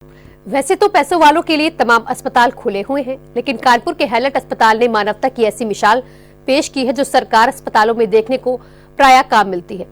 वैसे तो पैसों वालों के लिए तमाम अस्पताल खुले हुए हैं, लेकिन कानपुर के हैलट अस्पताल ने मानवता की ऐसी मिसाल पेश की है जो सरकार अस्पतालों में देखने को प्रायः कम मिलती है।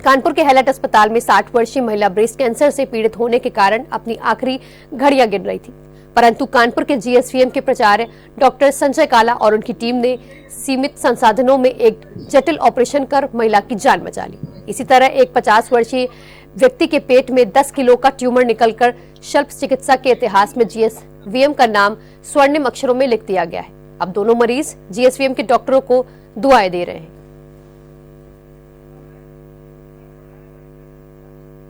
कानपुर के हैलट अस्पताल में 60 वर्षीय महिला ब्रेस्ट कैंसर से पीड़ित होने के कारण अपनी आखिरी घड़ियां गिन रही थी, परंतु कानपुर के जीएसवीएम के प्राचार्य डॉक्टर संजय काला और उनकी टीम ने सीमित संसाधनों में एक जटिल ऑपरेशन कर महिला की जान बचा ली। इसी तरह एक 50 वर्षीय व्यक्ति के पेट में 10 किलो का ट्यूमर निकलकर शल्य चिकित्सा के इतिहास में जीएसवीएम का नाम स्वर्णिम अक्षरों में लिख दिया गया है। अब दोनों मरीज जीएसवीएम के डॉक्टरों को दुआएं दे रहे हैं।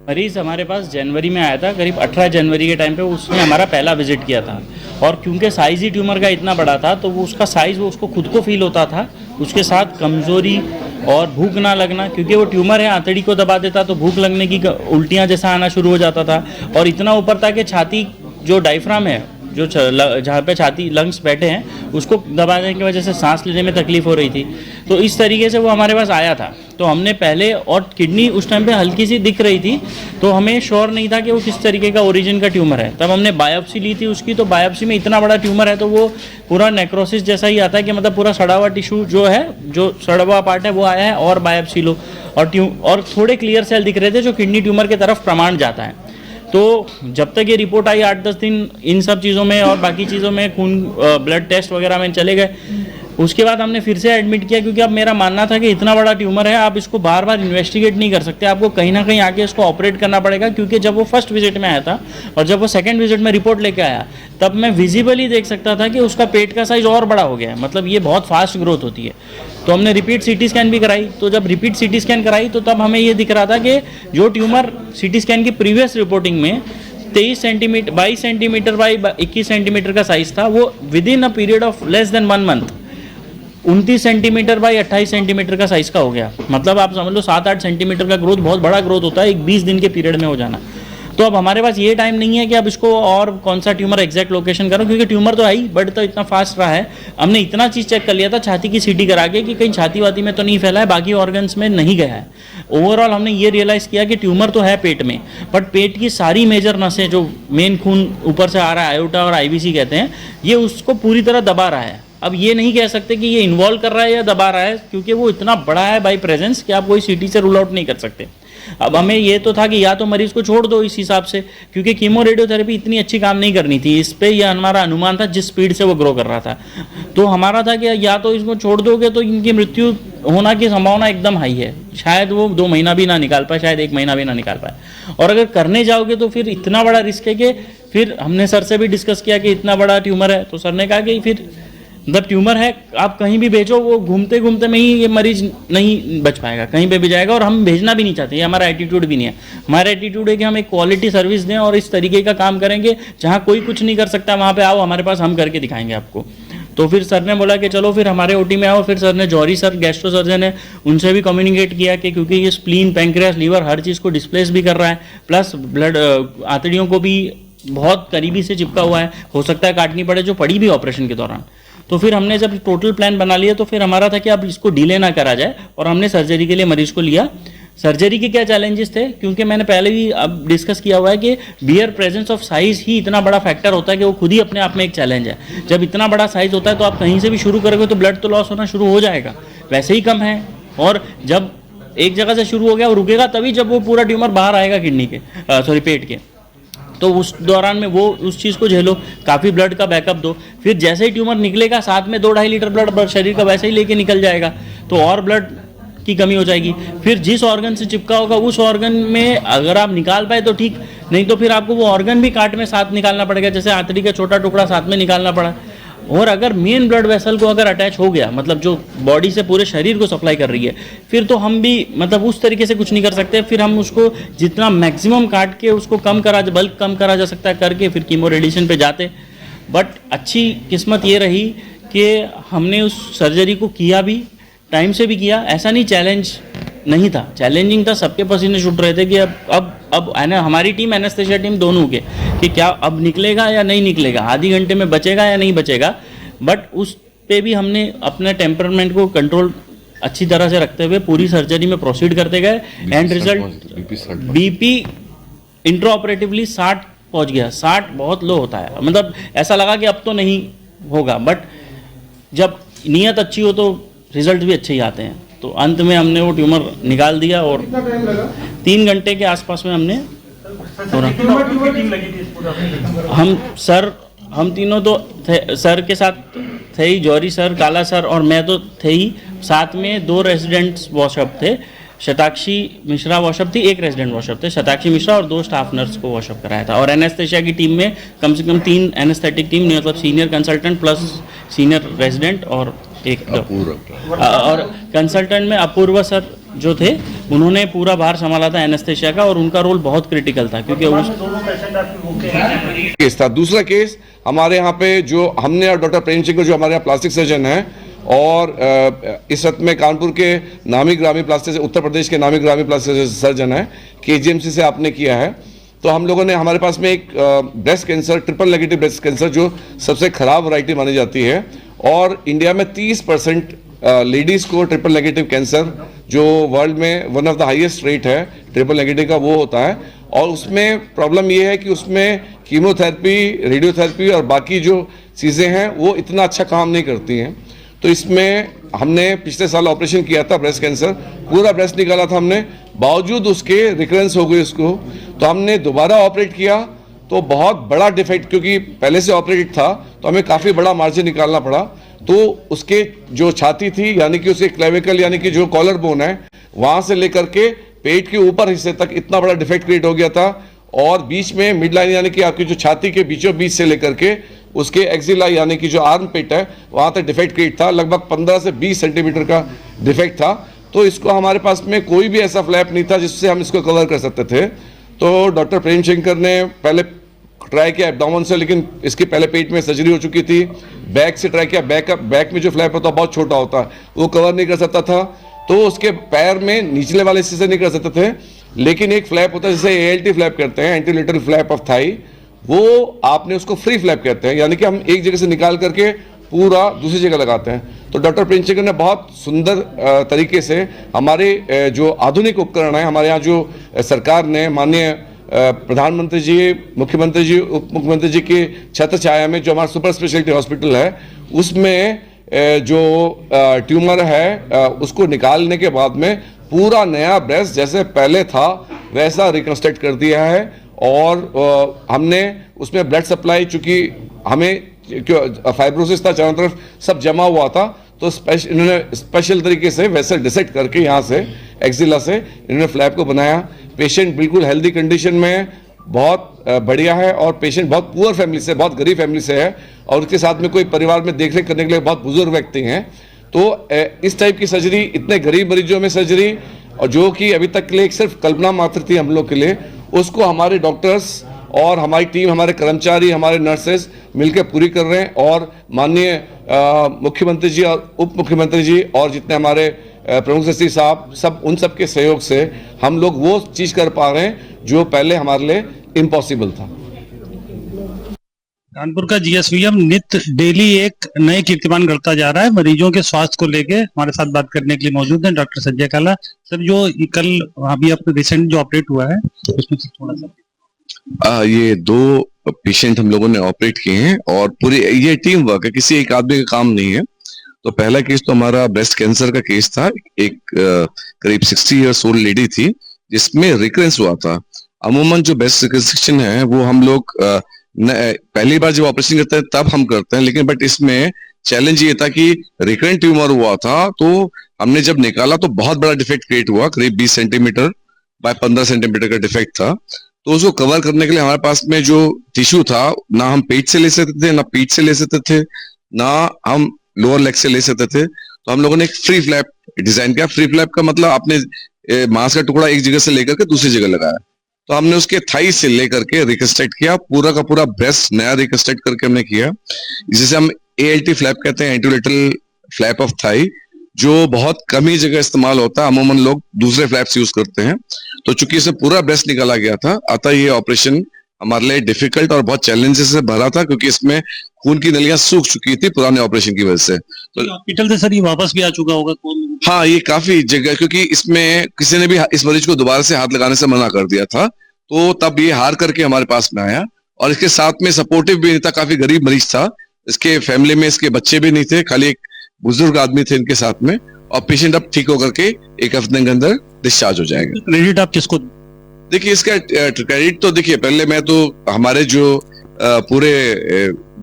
मरीज हमारे पास जनवरी में आया था, करीब 18 जनवरी के टाइम पे उसने हमारा पहला विजिट किया था और क्योंकि साइज ही ट्यूमर का इतना बड़ा था तो वो उसका साइज वो उसको खुद को फील होता था, उसके साथ कमज़ोरी और भूख ना लगना, क्योंकि वो ट्यूमर है आंतड़ी को दबा देता तो भूख लगने की उल्टियाँ जैसा आना शुरू हो जाता था और इतना ऊपर था कि छाती जो डायफ्राम है जो जहाँ पे छाती लंग्स बैठे हैं उसको दबाने की वजह से सांस लेने में तकलीफ हो रही थी। तो इस तरीके से वो हमारे पास आया था। तो हमने पहले और किडनी उस टाइम पे हल्की सी दिख रही थी तो हमें श्योर नहीं था कि वो किस तरीके का ओरिजिन का ट्यूमर है। तब हमने बायोप्सी ली थी उसकी, तो बायोप्सी में इतना बड़ा ट्यूमर है तो वो पूरा नेक्रोसिस जैसा ही आता है कि मतलब पूरा सड़ा हुआ टिश्यू जो है, जो सड़ा हुआ पार्ट है वो आया है और बायोप्सी लो और थोड़े क्लियर सेल दिख रहे थे जो किडनी ट्यूमर की तरफ प्रमाण जाता है। तो जब तक ये रिपोर्ट आई 8-10 दिन इन सब चीज़ों में और बाकी चीज़ों में खून ब्लड टेस्ट वगैरह में चले गए। उसके बाद हमने फिर से एडमिट किया क्योंकि अब मेरा मानना था कि इतना बड़ा ट्यूमर है, आप इसको बार बार इन्वेस्टिगेट नहीं कर सकते, आपको कहीं ना कहीं आके इसको ऑपरेट करना पड़ेगा। क्योंकि जब वो फर्स्ट विजिट में आया था और जब वो सेकंड विजिट में रिपोर्ट लेके आया तब मैं विजिबली देख सकता था कि उसका पेट का साइज और बड़ा हो गया है, मतलब ये बहुत फास्ट ग्रोथ होती है। तो हमने रिपीट सीटी स्कैन भी कराई, तो जब रिपीट सीटी स्कैन कराई तो तब हमें ये दिख रहा था कि जो ट्यूमर सीटी स्कैन की प्रीवियस रिपोर्टिंग में 23 सेंटीमीटर 22 सेंटीमीटर बाई 21 सेंटीमीटर का साइज था, वो with in a period of less than 1 month 29 centimetre by 28 centimetre का साइज का हो गया। मतलब आप समझ लो 7-8 सेंटीमीटर का ग्रोथ बहुत बड़ा ग्रोथ होता है एक 20 दिन के पीरियड में हो जाना। तो अब हमारे पास ये टाइम नहीं है कि अब इसको और कौन सा ट्यूमर एग्जैक्ट लोकेशन करो, क्योंकि ट्यूमर तो है ही बट तो इतना फास्ट रहा है। हमने इतना चीज़ चेक कर लिया था छाती की सीटी करा के कि कहीं छाती वाती में तो नहीं फैला है, बाकी ऑर्गन्स में नहीं गया है। ओवरऑल हमने ये रियलाइज़ किया कि ट्यूमर तो है पेट में, बट पेट की सारी मेजर नसें जो मेन खून ऊपर से आ रहा है आयोटा और आईवीसी कहते हैं, ये उसको पूरी तरह दबा रहा है। अब ये नहीं कह सकते कि ये इन्वॉल्व कर रहा है या दबा रहा है, क्योंकि वो इतना बड़ा है बाई प्रेजेंस कि आप कोई सीटी से रूल आउट नहीं कर सकते। अब हमें ये तो था कि या तो मरीज को छोड़ दो इस हिसाब से, क्योंकि कीमो रेडियोथेरेपी इतनी अच्छी काम नहीं करनी थी इस पे, यह हमारा अनुमान था जिस स्पीड से वो ग्रो कर रहा था। तो हमारा था कि या तो इसको छोड़ दोगे तो इनकी मृत्यु होना की संभावना एकदम हाई है, शायद वो 2 महीना भी ना निकाल पाए, शायद 1 महीना भी ना निकाल पाए। और अगर करने जाओगे तो फिर इतना बड़ा रिस्क है कि फिर हमने सर से भी डिस्कस किया कि इतना बड़ा ट्यूमर है, तो सर ने कहा कि फिर जब ट्यूमर है आप कहीं भी भेजो वो घूमते घूमते में ही ये मरीज नहीं बच पाएगा, कहीं पे भी जाएगा। और हम भेजना भी नहीं चाहते, ये हमारा एटीट्यूड भी नहीं है। हमारा एटीट्यूड है कि हम एक क्वालिटी सर्विस दें और इस तरीके का काम करेंगे जहाँ कोई कुछ नहीं कर सकता वहाँ पे आओ हमारे पास, हम करके दिखाएंगे आपको। तो फिर सर ने बोला कि चलो फिर हमारे ओटी में आओ। फिर सर ने जौहरी सर गैस्ट्रो सर्जन है उनसे भी कम्युनिकेट किया कि क्योंकि ये स्प्लीन पैंक्रियास लीवर हर चीज़ को डिस्प्लेस भी कर रहा है, प्लस ब्लड आंतड़ियों को भी बहुत करीबी से चिपका हुआ है, हो सकता है काटनी पड़े, जो पड़ी भी ऑपरेशन के दौरान। तो फिर हमने जब टोटल प्लान बना लिया तो फिर हमारा था कि अब इसको डिले ना करा जाए और हमने सर्जरी के लिए मरीज को लिया। सर्जरी के क्या चैलेंजेस थे, क्योंकि मैंने पहले भी अब डिस्कस किया हुआ है कि बियर प्रेजेंस ऑफ साइज ही इतना बड़ा फैक्टर होता है कि वो खुद ही अपने आप में एक चैलेंज है। जब इतना बड़ा साइज होता है तो आप कहीं से भी शुरू करोगे तो ब्लड तो लॉस होना शुरू हो जाएगा, वैसे ही कम है। और जब एक जगह से शुरू हो गया वो रुकेगा तभी जब वो पूरा ट्यूमर बाहर आएगा किडनी के पेट के। तो उस दौरान में वो उस चीज़ को झेलो, काफ़ी ब्लड का बैकअप दो। फिर जैसे ही ट्यूमर निकलेगा साथ में 2-2.5 लीटर ब्लड शरीर का वैसे ही लेके निकल जाएगा, तो और ब्लड की कमी हो जाएगी। फिर जिस ऑर्गन से चिपका होगा उस ऑर्गन में अगर आप निकाल पाए तो ठीक, नहीं तो फिर आपको वो ऑर्गन भी काट में साथ निकालना पड़ेगा, जैसे आंतड़ी का छोटा टुकड़ा साथ में निकालना पड़ा। और अगर मेन ब्लड वेसल को अगर अटैच हो गया, मतलब जो बॉडी से पूरे शरीर को सप्लाई कर रही है, फिर तो हम भी मतलब उस तरीके से कुछ नहीं कर सकते। फिर हम उसको जितना मैक्सिमम काट के उसको बल्क कम करा जा सकता है करके फिर कीमो रेडिएशन पे जाते। बट अच्छी किस्मत ये रही कि हमने उस सर्जरी को किया भी, टाइम से भी किया। ऐसा नहीं चैलेंज नहीं था, चैलेंजिंग था, सबके पसीने छूट रहे थे कि अब हमारी टीम एनेस्थेसिया टीम दोनों के कि क्या अब निकलेगा या नहीं निकलेगा, आधी घंटे में बचेगा या नहीं बचेगा। बट उस पे भी हमने अपने टेम्परमेंट को कंट्रोल अच्छी तरह से रखते हुए पूरी सर्जरी में प्रोसीड करते गए। And result BP intra operatively 60 पहुंच गया। 60 बहुत लो होता है, मतलब ऐसा लगा कि अब तो नहीं होगा, बट जब नीयत अच्छी हो तो रिजल्ट भी अच्छे ही आते हैं। तो अंत में हमने वो ट्यूमर निकाल दिया और 3 घंटे के आसपास में हमने हम तीनों तो सर के साथ थे ही, जौहरी सर, काला सर और मैं तो थे ही। साथ में 2 रेजिडेंट्स वॉशअप थे, शताक्षी मिश्रा वॉशअप थी, 1 रेजिडेंट वॉशअप थे, शताक्षी मिश्रा और 2 स्टाफ नर्स को वॉशअप कराया था। और एनेस्थेशिया की टीम में कम से कम 3 एनेस्थेटिक टीम, मतलब senior consultant plus senior resident और एक और कंसल्टेंट में अपूर्व सर जो थे, उन्होंने पूरा भार संभाला था एनेस्थेशिया का और उनका रोल बहुत क्रिटिकल था क्योंकि केस था। दूसरा केस हमारे यहाँ पे जो हमने और डॉक्टर प्रेम सिंह जो हमारे यहाँ प्लास्टिक सर्जन हैं और इस वक्त में कानपुर के नामी ग्रामी प्लास्टिक, उत्तर प्रदेश के नामी ग्रामी प्लास्टिक सर्जन है, KGMC से आपने किया है। तो हम लोगों ने, हमारे पास में एक breast cancer, triple negative breast cancer जो सबसे खराब वैरायटी मानी जाती है और इंडिया में 30% लेडीज़ को ट्रिपल नेगेटिव कैंसर, जो वर्ल्ड में one of the highest rate है ट्रिपल नेगेटिव का, वो होता है। और उसमें प्रॉब्लम ये है कि उसमें कीमोथेरेपी, रेडियोथेरेपी और बाकी जो चीज़ें हैं वो इतना अच्छा काम नहीं करती हैं। तो इसमें हमने पिछले साल ऑपरेशन किया था ब्रेस्ट कैंसर, पूरा ब्रेस्ट निकाला था हमने, बावजूद उसके रिकरेंस हो गई उसको। तो हमने दोबारा ऑपरेट किया तो बहुत बड़ा डिफेक्ट, क्योंकि पहले से ऑपरेटेड था तो हमें काफ़ी बड़ा मार्जिन निकालना पड़ा। तो उसके जो छाती थी, यानी कि उसके क्लेविकल यानी कि जो कॉलर बोन है, वहाँ से लेकर के पेट के ऊपर हिस्से तक इतना बड़ा डिफेक्ट क्रिएट हो गया था। और बीच में मिड लाइन यानी कि आपकी जो छाती के बीचों बीच से लेकर के उसके एक्सिला यानी कि जो आर्म पिट है, वहाँ तक डिफेक्ट क्रिएट था। लगभग 15 से 20 सेंटीमीटर का डिफेक्ट था। तो इसको हमारे पास में कोई भी ऐसा फ्लैप नहीं था जिससे हम इसको कवर कर सकते थे। तो डॉक्टर प्रेम शंकर ने पहले ट्राई किया एब्डोमेन से, लेकिन इसकी पहले पेट में सर्जरी हो चुकी थी। बैक से ट्राई किया, बैक में जो फ्लैप होता है बहुत छोटा होता है, वो कवर नहीं कर सकता था। तो उसके पैर में निचले वाले हिस्से से नहीं कर सकते थे, लेकिन एक फ्लैप होता है जिसे ALT फ्लैप कहते हैं, एंटीलेटरल फ्लैप ऑफ थाई, वो आपने उसको फ्री फ्लैप कहते हैं, यानी कि हम एक जगह से निकाल करके पूरा दूसरी जगह लगाते हैं। तो डॉक्टर प्रेम शंकर ने बहुत सुंदर तरीके से हमारे जो आधुनिक उपकरण है, हमारे यहाँ जो सरकार ने, माननीय प्रधानमंत्री जी, मुख्यमंत्री जी, उप मुख्यमंत्री जी की छत्र छाया में जो हमारा सुपर स्पेशलिटी हॉस्पिटल है, उसमें जो ट्यूमर है उसको निकालने के बाद में पूरा नया ब्रेस्ट जैसे पहले था वैसा रिकंस्ट्रक्ट कर दिया है। और हमने उसमें ब्लड सप्लाई, चूंकि हमें फाइब्रोसिस था, चारों तरफ सब जमा हुआ था, तो इन्होंने स्पेशल तरीके से वैसे डिसेक्ट करके यहाँ से एक्सिला से इन्होंने फ्लैप को बनाया। पेशेंट बिल्कुल हेल्दी कंडीशन में है, बहुत बढ़िया है। और पेशेंट बहुत पुअर फैमिली से, बहुत गरीब फैमिली से है और उसके साथ में कोई परिवार में देखरेख करने के लिए बहुत बुजुर्ग व्यक्ति हैं। तो इस टाइप की सर्जरी, इतने गरीब मरीजों में सर्जरी, और जो कि अभी तक के लिए सिर्फ कल्पना मात्र थी हम लोग के लिए, उसको हमारे डॉक्टर्स और हमारी टीम, हमारे कर्मचारी, हमारे नर्सेस मिलकर पूरी कर रहे हैं। और माननीय मुख्यमंत्री जी और उप मुख्यमंत्री जी और जितने हमारे प्रमुख सचिव साहब, सब उन सब के सहयोग से हम लोग वो चीज़ कर पा रहे हैं जो पहले हमारे लिए इम्पॉसिबल था। कानपुर का GSVM नित्य डेली एक नए कीर्तिमान करता जा रहा है। मरीजों के स्वास्थ्य को लेके हमारे साथ बात करने के लिए मौजूद हैं डॉक्टर संजय काला सर, जो कल अभी आपने रिसेंट जो ऑपरेट हुआ है उसमें से थोड़ा सा। ये 2 पेशेंट हम लोगों ने ऑपरेट किए हैं और पूरी ये टीम वर्क है, किसी एक आदमी का काम नहीं है। तो पहला केस तो हमारा ब्रेस्ट कैंसर का केस था। एक करीब 60 इयर्स ओल्ड लेडी थी जिसमें रिकरेंस हुआ था। अमूमन जो ब्रेस्ट रिकंस्ट्रक्शन है वो हम लोग पहली बार जब ऑपरेशन करते हैं तब हम करते हैं, लेकिन बट इसमें चैलेंज ये था कि रिकरेंट ट्यूमर हुआ था। तो हमने जब निकाला तो बहुत बड़ा डिफेक्ट क्रिएट हुआ, करीब 20 सेंटीमीटर बाय 15 सेंटीमीटर का डिफेक्ट था। तो उसको कवर करने के लिए हमारे पास में जो टिश्यू था, ना हम पेट से ले सकते थे, ना पीठ से ले सकते थे, ना हम लोअर लेग से ले सकते थे। तो हम लोगों ने एक फ्री फ्लैप डिजाइन किया। फ्री फ्लैप का मतलब आपने मांस का टुकड़ा एक जगह से लेकर के दूसरी जगह लगाया। तो हमने उसके थाई से लेकर के रिकंस्ट्रक्ट किया, पूरा का पूरा ब्रेस्ट नया रिकंस्ट्रक्ट करके हमने किया, जिसे हम ALT फ्लैप कहते हैं, एंटीलेटरल फ्लैप ऑफ थाई, जो बहुत कम ही जगह इस्तेमाल होता है। अमूमन लोग दूसरे फ्लैप्स यूज करते हैं। तो चूंकि इसे पूरा ब्रेस्ट निकाला गया था, अतः ये ऑपरेशन हमारे लिए डिफिकल्ट और बहुत चैलेंजेस से भरा था, क्योंकि इसमें खून की नलियां सूख चुकी थी पुराने ऑपरेशन की वजह से। तो हॉस्पिटल से सर ये वापस भी आ चुका होगा कौन? हाँ, ये काफी जगह, क्योंकि इसमें किसी ने भी इस मरीज को दोबारा से हाथ लगाने से मना कर दिया था, तो तब ये हार करके हमारे पास में आया और इसके साथ में सपोर्टिव भी नहीं था, काफी गरीब मरीज था, इसके फैमिली में इसके बच्चे भी नहीं थे, खाली एक बुजुर्ग आदमी थे इनके साथ में, और पेशेंट अब ठीक होकर के एक हफ्ते के अंदर डिस्चार्ज हो जाएगा। क्रेडिट आप किसको? देखिए इसका क्रेडिट तो देखिए पहले मैं तो हमारे जो पूरे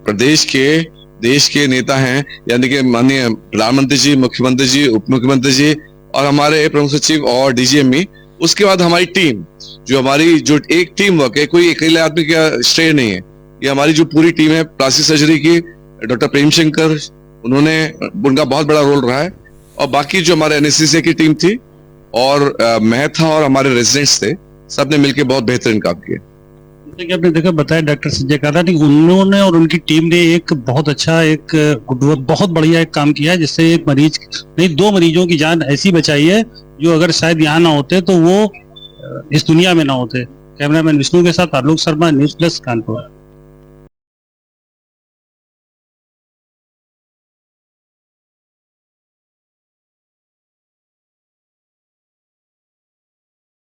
प्रदेश के देश के नेता हैं, यानी कि माननीय प्रधानमंत्री जी, मुख्यमंत्री जी, उप मुख्यमंत्री जी और हमारे प्रमुख सचिव और डीजीएमई, उसके बाद हमारी टीम, जो हमारी जो एक टीम वर्क है, कोई अकेले आदमी का श्रेय नहीं है, ये हमारी जो पूरी टीम है प्लास्टिक सर्जरी की, डॉक्टर प्रेम शंकर, उनका बहुत बड़ा रोल रहा है, और बाकी जो हमारे एनएससीसी की टीम थी और मैं था और हमारे रेजिडेंट्स थे, सबने मिलकर बहुत बेहतरीन काम किया। जैसे कि आपने देखा बताया डॉक्टर संजय काला, उन्होंने और उनकी टीम ने एक बहुत अच्छा, एक बहुत बढ़िया एक काम किया है, जिससे एक मरीज नहीं 2 मरीजों की जान ऐसी बचाई है जो अगर शायद यहाँ ना होते तो वो इस दुनिया में ना होते। कैमरामैन विष्णु के साथ आलोक शर्मा, न्यूज़ प्लस कानपुर।